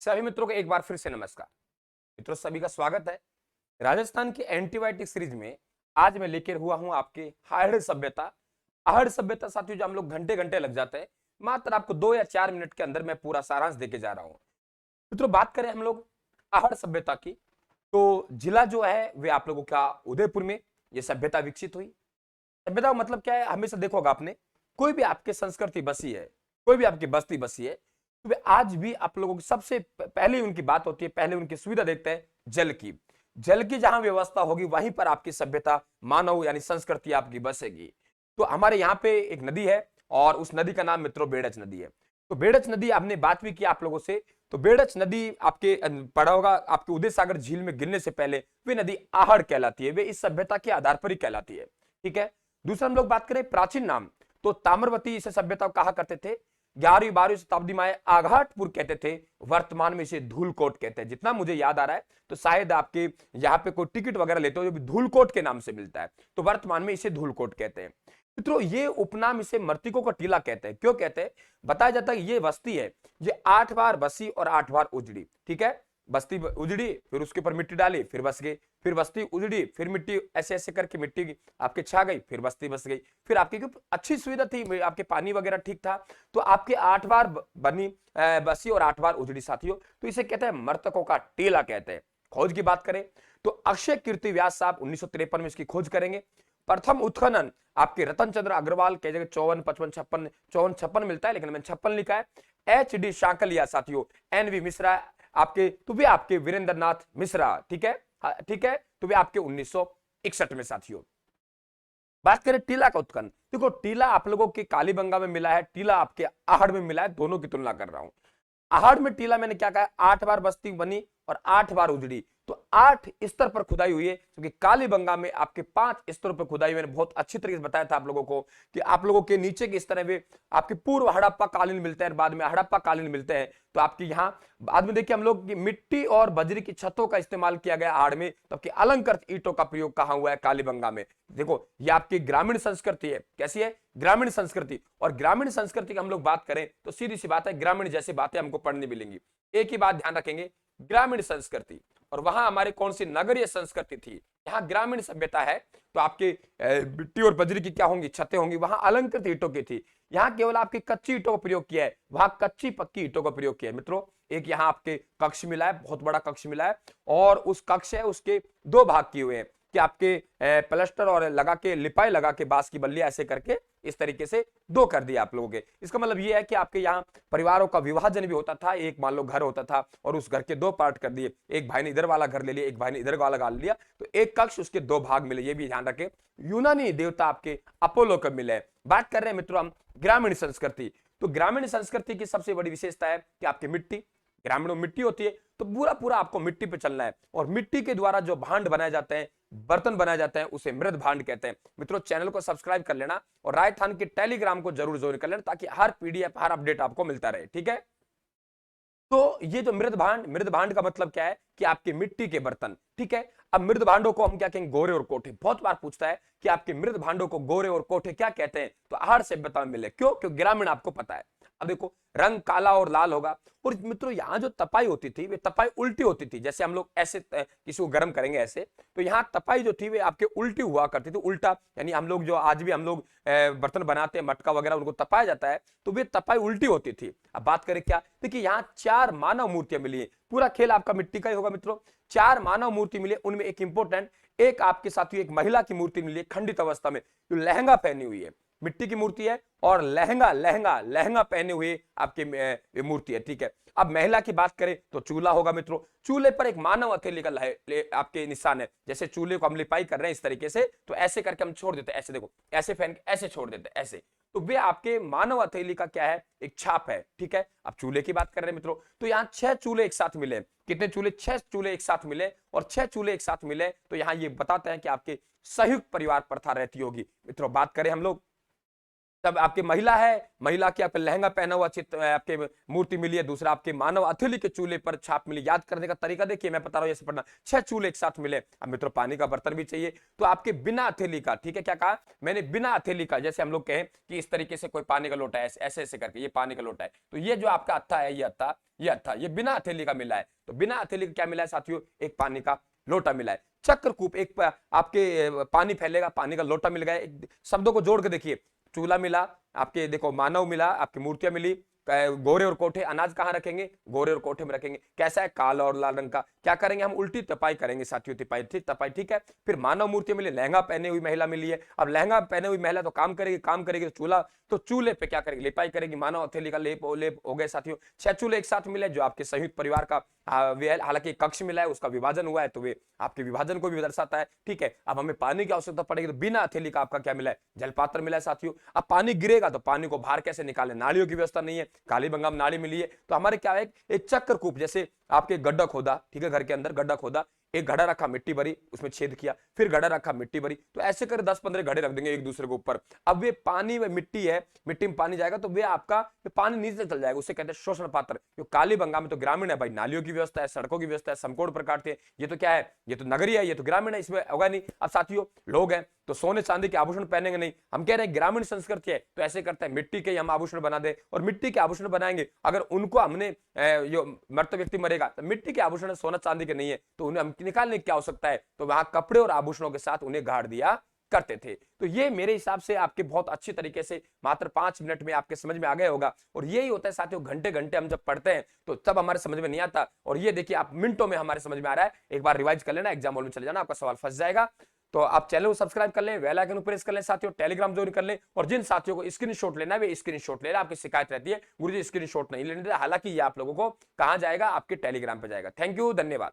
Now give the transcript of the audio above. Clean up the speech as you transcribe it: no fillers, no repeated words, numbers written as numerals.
सभी मित्रों को एक बार फिर से नमस्कार। मित्रों सभी का स्वागत है राजस्थान की एंटीबायोटिक सीरीज में। आज मैं लेकर हुआ हूं आपके आहड़ सभ्यता। आहड़ सभ्यता साथियों, जो हम लोग घंटे घंटे लग जाते हैं, मात्र आपको 2 या 4 मिनट के अंदर मैं पूरा सारांश देके जा रहा हूं। मित्रों बात करें हम लोग आहड़ सभ्यता की, तो जिला जो है वे आप लोगों का उदयपुर में ये सभ्यता विकसित हुई। सभ्यता का मतलब क्या है, हमेशा देखोगा आपने, कोई भी आपके संस्कृति बसी है, कोई भी आपकी बस्ती बसी है, तो वे आज भी आप लोगों की सबसे पहले उनकी बात होती है, पहले उनकी सुविधा देखते हैं जल की। जल की जहां व्यवस्था होगी वहीं पर आपकी सभ्यता, मानव यानी संस्कृति आपकी बसेगी। तो हमारे यहाँ पे एक नदी है और उस नदी का नाम मित्रों बेड़च नदी है। तो बेड़च नदी हमने बात भी की आप लोगों से, तो बेड़च नदी आपके पड़ा होगा आपके उदय सागर झील में गिरने से पहले वे नदी आहड़ कहलाती है, वे इस सभ्यता के आधार पर ही कहलाती है। ठीक है। दूसरा हम लोग बात करें प्राचीन नाम, तो ताम्रवती इसे सभ्यता कहा करते थे। 11वीं 12वीं शताब्दी में आघाटपुर कहते थे, वर्तमान में इसे धूलकोट कहते हैं। जितना मुझे याद आ रहा है तो शायद आपके यहाँ पे कोई टिकट वगैरह लेते हो जो भी धूलकोट के नाम से मिलता है, तो वर्तमान में इसे धूलकोट कहते हैं। मित्रों ये उपनाम इसे मर्तिकों का टीला कहते हैं। क्यों कहते हैं? बताया जाता है ये बस्ती है, ये 8 बार बसी और 8 बार उजड़ी। ठीक है, बस्ती उजड़ी, फिर उसके ऊपर मिट्टी डाली, फिर बस गई, फिर बस्ती उजड़ी, फिर मिट्टी ऐसे ऐसे करके मिट्टी आपके छा गई, फिर बस्ती बस गई, फिर आपकी अच्छी सुविधा थी, आपके पानी वगैरह ठीक था, तो आपके 8 बार बनी बसी और 8 बार उजड़ी साथियों। तो इसे कहते हैं मर्तकों का टीला कहते हैं। खोज की बात करें तो अक्षय कीर्ति व्यास साहब 1953 में इसकी खोज करेंगे। प्रथम उत्खनन आपके रतन चंद्र अग्रवाल के जगह 54 55 56 54 56 मिलता है, लेकिन मैंने 56 लिखा है। HD शाकलिया साथियों, NV मिश्रा आपके, तो वे आपके वीरेंद्र नाथ मिश्रा। ठीक है, ठीक है, तो वे आपके 1961 में साथियों। बात करें टीला का उत्खनन, देखो टीला आप लोगों के कालीबंगा में मिला है, टीला आपके आहड़ में मिला है, दोनों की तुलना कर रहा हूं। आहड़ में टीला मैंने क्या कहा, 8 बार बस्ती बनी और 8 बार उजड़ी, तो 8 स्तर पर खुदाई हुई है, क्योंकि कालीबंगा में आपके 5 स्तरों पर खुदाई। मैंने बहुत अच्छी तरीके से बताया था आप लोगों को कि आप लोगों के नीचे के स्तर है वे आपके पूर्व हड़प्पा कालीन मिलते हैं, बाद में हड़प्पा कालीन मिलते हैं। तो आपके यहाँ बाद में देखिए हम लोग मिट्टी और बजरी की छतों का इस्तेमाल किया गया आहड़ में, तो आपकी अलंकृत ईंटों का प्रयोग कहां हुआ है? कालीबंगा में। देखो ये आपकी ग्रामीण संस्कृति है। कैसी है? ग्रामीण संस्कृति। और ग्रामीण संस्कृति की हम लोग बात करें तो सीधी सी बात है, ग्रामीण जैसी बातें हमको पढ़ने मिलेंगी। एक ही बात ध्यान रखेंगे, ग्रामीण संस्कृति, और वहां हमारे कौन सी नगरीय संस्कृति थी। यहाँ ग्रामीण सभ्यता है तो आपके मिट्टी और बजरी की क्या होंगी? छतें होंगी। वहां अलंकृत ईंटों की थी, यहाँ केवल आपकी कच्ची ईंटों का प्रयोग किया है, वहां कच्ची पक्की ईंटों का प्रयोग किया है। मित्रों एक यहाँ आपके कक्ष मिला है, बहुत बड़ा कक्ष मिला है, और उस कक्ष है उसके 2 भाग किए हुए हैं कि आपके प्लास्टर और लगा के लिपाई लगा के बांस की बल्लियां ऐसे करके इस तरीके से 2 कर दिया आप लोगों के। इसका मतलब ये है कि आपके यहाँ परिवारों का विभाजन भी होता था। एक मान लो घर होता था और उस घर के 2 पार्ट कर दिए, एक भाई ने इधर वाला घर ले लिया, एक भाई ने इधर वाला घर लिया, तो एक कक्ष उसके 2 भाग मिले। ये भी ध्यान रखें। यूनानी देवता आपके अपोलो कब मिले। बात कर रहे हैं मित्रों हम ग्रामीण संस्कृति, तो ग्रामीण संस्कृति की सबसे बड़ी विशेषता है कि आपकी मिट्टी, ग्रामीणों में मिट्टी होती है, तो पूरा पूरा आपको मिट्टी पे चलना है, और मिट्टी के द्वारा जो भांड बनाए जाते हैं, बर्तन बनाए जाते हैं, उसे मृद भांड कहते हैं। मित्रों चैनल को सब्सक्राइब कर लेना और राजस्थान के टेलीग्राम को जरूर ज्वाइन कर लेना, ताकि हर PDF हर अपडेट आपको मिलता रहे। ठीक है, तो ये जो मृद भांड का मतलब क्या है कि आपके मिट्टी के बर्तन। ठीक है, अब मृद भांडों को हम क्या कहेंगे? गोरे और कोठे। बहुत बार पूछता है कि आपके मृद भांडों को गोरे और कोठे क्या कहते हैं, तो आहड़ सभ्यता में मिले। क्यों? क्योंकि ग्रामीण आपको पता है। अब देखो रंग काला और लाल होगा, और मित्रों यहाँ जो तपाई होती थी वे तपाई उल्टी होती थी। जैसे हम लोग ऐसे किसी को गर्म करेंगे ऐसे, तो यहाँ तपाई जो थी वे आपके उल्टी हुआ करती थी। उल्टा यानी हम लोग जो आज भी हम लोग बर्तन बनाते हैं, मटका वगैरह उनको तपाया जाता है, तो वे तपाई उल्टी होती थी। अब बात करें क्या, देखिए यहाँ 4 मानव मूर्तियां मिली है। पूरा खेल आपका मिट्टी का ही होगा मित्रों। 4 मानव मूर्ति मिली, उनमें एक इंपोर्टेंट, एक आपके साथियों एक महिला की मूर्ति मिली है खंडित अवस्था में, जो लहंगा पहनी हुई है। मिट्टी की मूर्ति है और लहंगा लहंगा लहंगा पहने हुए आपके मूर्ति है। ठीक है, अब महिला की बात करें तो चूल्हा होगा मित्रों। चूल्हे पर एक मानव हथेली का आपके निशान है। जैसे चूल्हे को हम लिपाई कर रहे हैं इस तरीके से, तो ऐसे करके हम छोड़ देते हैं, ऐसे देखो, ऐसे फैन के ऐसे छोड़ देते हैं ऐसे, तो वे आपके मानव हथेली का क्या है? एक छाप है। ठीक है, अब चूल्हे की बात कर रहे हैं मित्रों, तो यहाँ 6 चूल्हे एक साथ मिले। कितने चूल्हे? 6 चूल्हे एक साथ मिले, और 6 चूल्हे एक साथ मिले तो यहाँ ये बताते हैं कि आपके संयुक्त परिवार प्रथा रहती होगी। मित्रों बात करें हम लोग, तब आपकी महिला है, महिला की आपके लहंगा पहना हुआ चित्र आपके मूर्ति मिली है। दूसरा आपके मानव हथेली के चूल्हे पर छाप मिली। याद करने का तरीका देखिए, मैं बता रहा हूं ऐसे पढ़ना। 6 चूल्हे एक साथ मिले। अब मित्रों पानी का बर्तन भी चाहिए, तो आपके बिना हथेली का। ठीक है, क्या कहा मैंने? बिना हथेली का। जैसे हम लोग कहें कि इस तरीके से कोई पानी का लोटा है, ऐसे ऐसे करके, ये पानी का लोटा है, तो ये जो आपका अत्था है, ये अत्था ये था, ये बिना हथेली का मिला है। तो बिना हथेली का क्या मिला है साथियों, एक पानी का लोटा मिला है। चक्रकूप, एक आपके पानी फैलेगा, पानी का लोटा मिल गया। शब्दों को जोड़ के देखिए, चूल्हा मिला आपके, देखो मानव मिला, आपकी मूर्तियां मिली, गोरे और कोठे, अनाज कहाँ रखेंगे, गोरे और कोठे में रखेंगे। कैसा है, काला और लाल रंग का। क्या करेंगे हम, उल्टी तपाई करेंगे साथियों, तपाई तपाई, ठीक है। फिर मानव मूर्ति मिली, लहंगा पहने हुई महिला मिली है। अब लहंगा पहने हुई महिला तो काम करेगी, काम करेगी तो चूल्हा, तो चूल्हे पे क्या करेगी, लिपाई करेगी। मानव हथेली का लेप लेप हो गए साथियों। 6 चूल्हे एक साथ मिले, जो आपके संयुक्त परिवार का हालांकि कक्ष मिला है, उसका विभाजन हुआ है, तो वे आपके विभाजन को भी दर्शाता है, ठीक है। अब हमें पानी की आवश्यकता पड़ेगी, तो बिना हथेली का आपका क्या मिला है, जलपात्र मिला है साथियों। अब पानी गिरेगा तो पानी को बाहर कैसे निकालें, नालियों की व्यवस्था नहीं है, कालीबंगा में नाली मिली है। तो हमारे क्या है, एक चक्रकूप, जैसे आपके गड्ढा खोदा, ठीक है, घर के अंदर गड्ढा खोदा, एक घड़ा रखा, मिट्टी भरी, उसमें छेद किया, फिर घड़ा रखा, मिट्टी भरी, तो ऐसे कर 10-15 घड़े रख देंगे एक दूसरे के ऊपर। अब वे पानी में मिट्टी है, मिट्टी में पानी जाएगा तो वे आपका पानी नीचे चल जाएगा, उसे कहते हैं शोषण पात्र। जो कालीबंगा में तो ग्रामीण है भाई, नालियों की व्यवस्था है, सड़कों की व्यवस्था है, समकोण प्रकार से। ये तो क्या है, ये तो नगरीय है, ये तो ग्रामीण है, इसमें होगा नहीं। अब साथियों लोग हैं तो सोने चांदी के आभूषण पहनेंगे नहीं, हम कह रहे हैं ग्रामीण संस्कृति है, तो ऐसे करते हैं मिट्टी के हम आभूषण बना दे, और मिट्टी के आभूषण बनाएंगे, अगर उनको हमने जो मृत व्यक्ति मरेगा तो मिट्टी के आभूषण सोना चांदी के नहीं है, तो उन्हें हम निकालने की क्या हो सकता है, तो वहां कपड़े और आभूषणों के साथ उन्हें गाड़ दिया करते थे। तो ये मेरे हिसाब से आपके बहुत अच्छी तरीके से मात्र 5 मिनट में आपके समझ में आ गया होगा। और यही होता है साथियों, घंटे घंटे हम जब पढ़ते हैं तो तब हमारे समझ में नहीं आता, और ये देखिए आप मिनटों में हमारे समझ में आ रहा है। एक बार रिवाइज कर लेना, एग्जाम हॉल में चले जाना, आपका सवाल फंस जाएगा। तो आप चैनल को सब्सक्राइब कर लें, बेल आइकन प्रेस कर लें साथियों, टेलीग्राम ज्वाइन कर लें, और जिन साथियों को स्क्रीनशॉट लेना है वे स्क्रीनशॉट ले लें। आपकी शिकायत रहती है गुरुजी स्क्रीनशॉट नहीं लेने, हालांकि ये आप लोगों को कहां जाएगा, आपके टेलीग्राम पे जाएगा। थैंक यू, धन्यवाद।